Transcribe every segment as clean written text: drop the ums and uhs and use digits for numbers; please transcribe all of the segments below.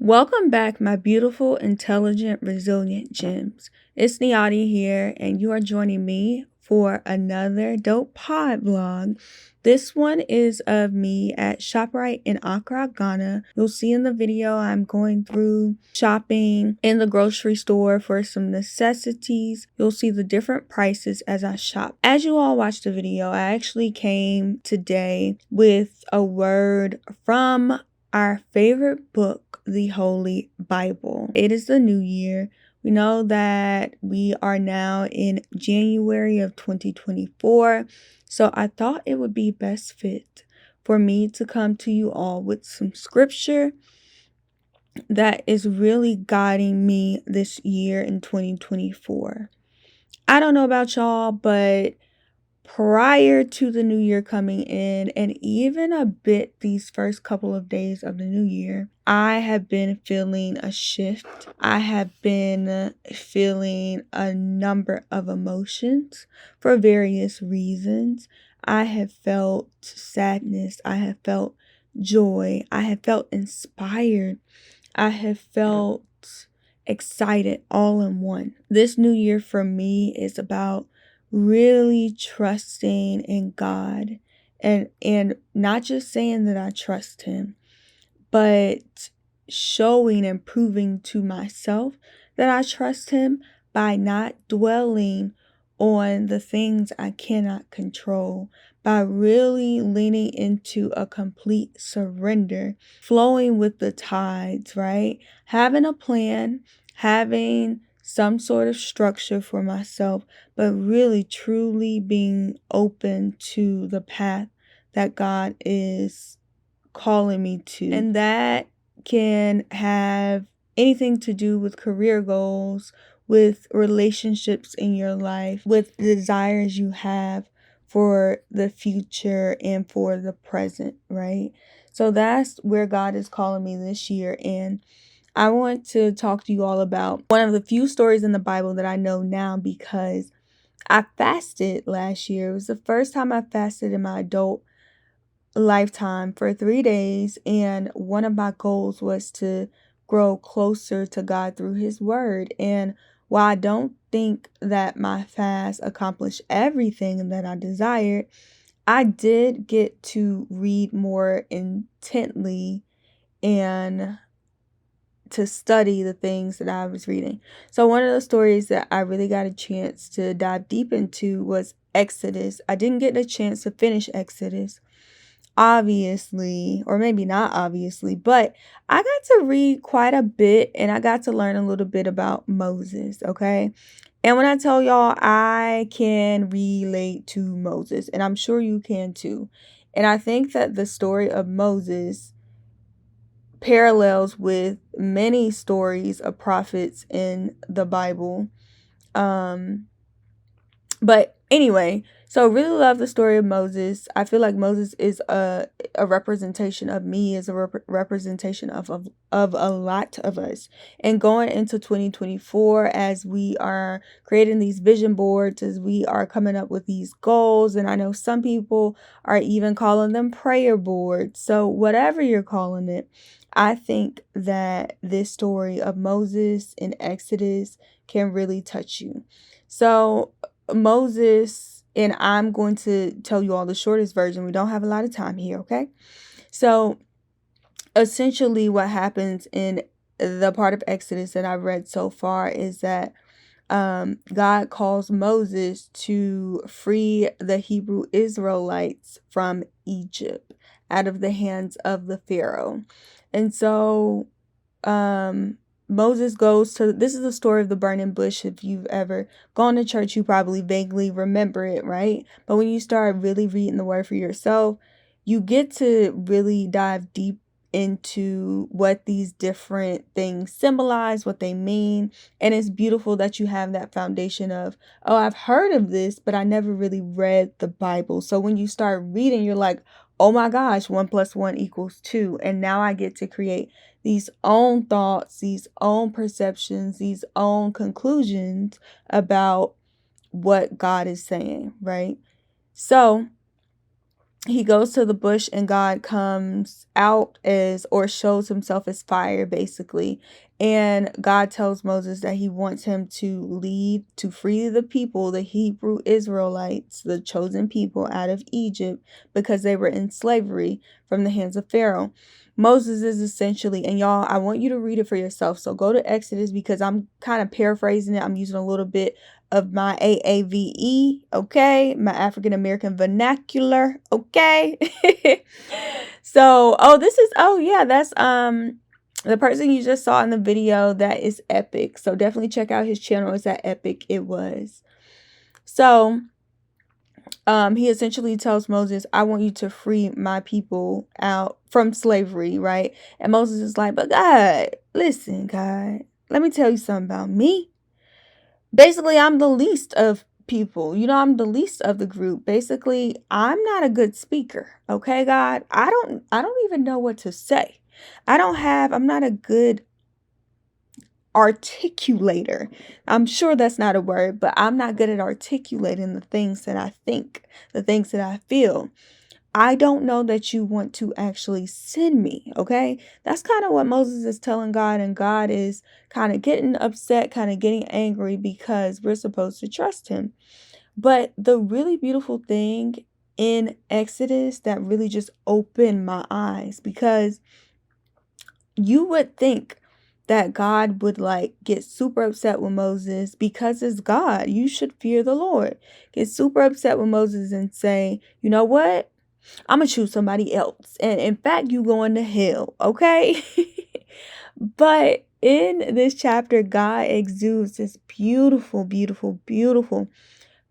Welcome back, my beautiful, intelligent, resilient gems. It's Niati here, and you are joining me for another dope pod vlog. This one is of me at ShopRite in Accra, Ghana. You'll see in the video I'm going through shopping in the grocery store for some necessities. You'll see the different prices as I shop. As you all watch the video, I actually came today with a word from our favorite book, the Holy Bible. It is the new year. We know that we are now in January of 2024. So I thought it would be best fit for me to come to you all with some scripture that is really guiding me this year in 2024. I don't know about y'all, but prior to the new year coming in, and even a bit these first couple of days of the new year, I have been feeling a shift. I have been feeling a number of emotions for various reasons. I have felt sadness. I have felt joy. I have felt inspired. I have felt excited all in one. This new year for me is about really trusting in God and not just saying that I trust him, but showing and proving to myself that I trust him by not dwelling on the things I cannot control, by really leaning into a complete surrender, flowing with the tides, right? Having a plan, having some sort of structure for myself, but really truly being open to the path that God is calling me to. And that can have anything to do with career goals, with relationships in your life, with desires you have for the future and for the present, right? So that's where God is calling me this year. And I want to talk to you all about one of the few stories in the Bible that I know now because I fasted last year. It was the first time I fasted in my adult lifetime for 3 days, and one of my goals was to grow closer to God through his word. And while I don't think that my fast accomplished everything that I desired, I did get to read more intently and to study the things that I was reading. So one of the stories that I really got a chance to dive deep into was Exodus. I didn't get a chance to finish Exodus, obviously, or maybe not obviously, but I got to read quite a bit and I got to learn a little bit about Moses, okay? And when I tell y'all, I can relate to Moses, and I'm sure you can too. And I think that the story of Moses parallels with many stories of prophets in the Bible. But anyway, so really love the story of Moses. I feel like Moses is a representation of me, is a representation of a lot of us. And going into 2024, as we are creating these vision boards, as we are coming up with these goals, and I know some people are even calling them prayer boards. So whatever you're calling it, I think that this story of Moses in Exodus can really touch you. So Moses, and I'm going to tell you all the shortest version. We don't have a lot of time here, okay? So essentially what happens in the part of Exodus that I've read so far is that God calls Moses to free the Hebrew Israelites from Egypt out of the hands of the Pharaoh. And so Moses goes to, this is the story of the burning bush. If you've ever gone to church, you probably vaguely remember it, right? But when you start really reading the word for yourself, you get to really dive deep into what these different things symbolize, what they mean. And it's beautiful that you have that foundation of, oh, I've heard of this, but I never really read the Bible. So when you start reading, you're like, oh my gosh, 1 + 1 = 2. And now I get to create these own thoughts, these own perceptions, these own conclusions about what God is saying, right? So he goes to the bush and God comes out as, or shows himself as fire, basically. And God tells Moses that he wants him to lead, to free the people, the Hebrew Israelites, the chosen people, out of Egypt because they were in slavery from the hands of Pharaoh. Moses is essentially, and y'all, I want you to read it for yourself. So go to Exodus, because I'm kind of paraphrasing it. I'm using a little bit of my AAVE, okay? My African American vernacular, okay? So, that's the person you just saw in the video. That is Epic. So definitely check out his channel. It's at Epic It Was. So, he essentially tells Moses, I want you to free my people out from slavery, right? And Moses is like, but God, listen, God, let me tell you something about me. Basically, I'm the least of people. I'm the least of the group. Basically, I'm not a good speaker. Okay, God? I don't even know what to say. I'm not a good articulator. I'm sure that's not a word, but I'm not good at articulating the things that I think, the things that I feel. I don't know that you want to actually send me, okay? That's kind of what Moses is telling God, and God is kind of getting upset, kind of getting angry, because we're supposed to trust him. But the really beautiful thing in Exodus that really just opened my eyes, because you would think that God would get super upset with Moses because it's God. You should fear the Lord. Get super upset with Moses and say, you know what? I'm going to choose somebody else. And in fact, you going to hell, okay? But in this chapter, God exudes this beautiful, beautiful, beautiful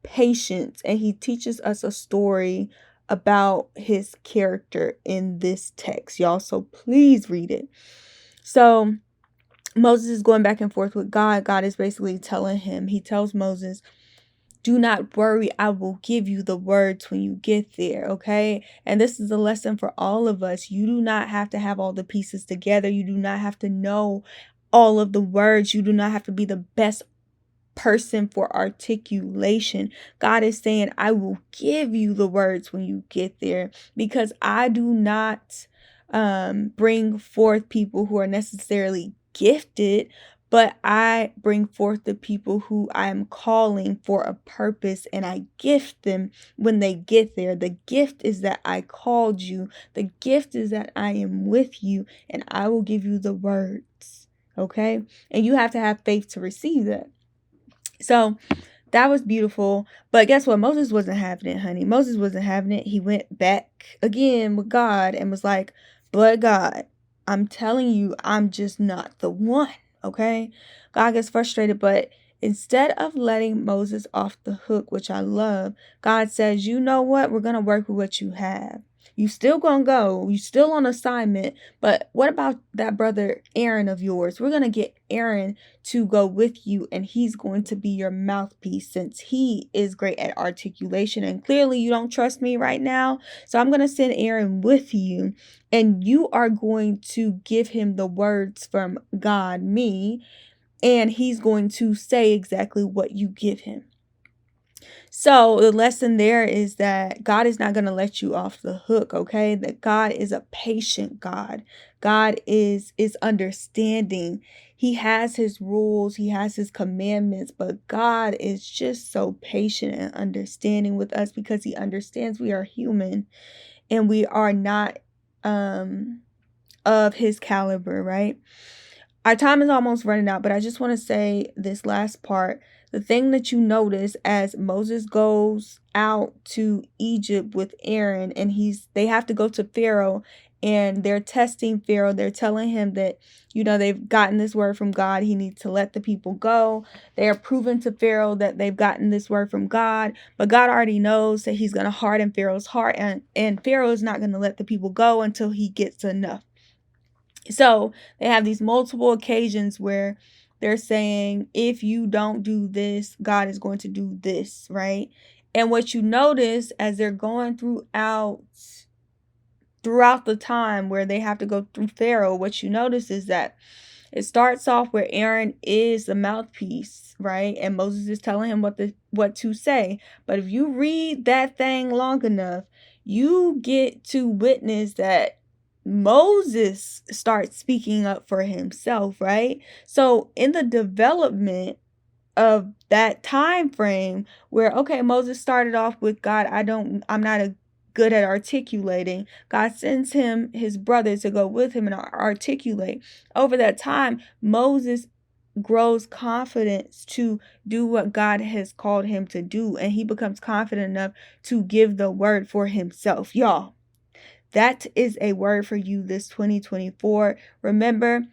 patience. And he teaches us a story about his character in this text, y'all. So please read it. So Moses is going back and forth with God. God is basically telling him, he tells Moses, do not worry, I will give you the words when you get there, okay? And this is a lesson for all of us. You do not have to have all the pieces together. You do not have to know all of the words. You do not have to be the best person for articulation. God is saying, I will give you the words when you get there, because I do not bring forth people who are necessarily gifted, but I bring forth the people who I am calling for a purpose, and I gift them when they get there. The gift is that I called you. The gift is that I am with you, and I will give you the words. Okay? And you have to have faith to receive that. So that was beautiful. But guess what? Moses wasn't having it, honey. Moses wasn't having it. He went back again with God and was like, but God, I'm telling you, I'm just not the one. Okay? God gets frustrated, but instead of letting Moses off the hook, which I love, God says, you know what? We're going to work with what you have. You still gonna go. You still on assignment. But what about that brother Aaron of yours? We're gonna get Aaron to go with you, and he's going to be your mouthpiece, since he is great at articulation. And clearly you don't trust me right now. So I'm gonna send Aaron with you, and you are going to give him the words from God, me, and he's going to say exactly what you give him. So the lesson there is that God is not going to let you off the hook, okay? That God is a patient God. God is understanding. He has his rules, he has his commandments, but God is just so patient and understanding with us, because he understands we are human and we are not of his caliber, right? Our time is almost running out, but I just want to say this last part. The thing that you notice as Moses goes out to Egypt with Aaron, and they have to go to Pharaoh, and they're testing Pharaoh. They're telling him that, they've gotten this word from God. He needs to let the people go. They are proving to Pharaoh that they've gotten this word from God, but God already knows that he's going to harden Pharaoh's heart, and Pharaoh is not going to let the people go until he gets enough. So they have these multiple occasions where they're saying, if you don't do this, God is going to do this, right? And what you notice as they're going throughout the time where they have to go through Pharaoh, what you notice is that it starts off where Aaron is the mouthpiece, right? And Moses is telling him what to say. But if you read that thing long enough, you get to witness that Moses starts speaking up for himself, right? So in the development of that time frame where, okay, Moses started off with, God, I'm not good at articulating. God sends him his brother to go with him and articulate. Over that time, Moses grows confidence to do what God has called him to do, and he becomes confident enough to give the word for himself. Y'all, that is a word for you this 2024. Remember,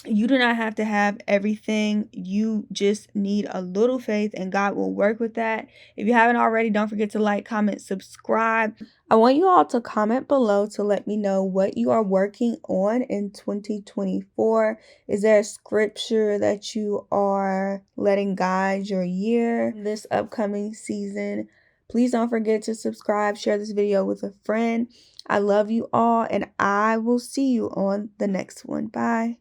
you do not have to have everything. You just need a little faith, and God will work with that. If you haven't already, don't forget to like, comment, subscribe. I want you all to comment below to let me know what you are working on in 2024. Is there a scripture that you are letting guide your year this upcoming season? Please don't forget to subscribe, share this video with a friend. I love you all, and I will see you on the next one. Bye.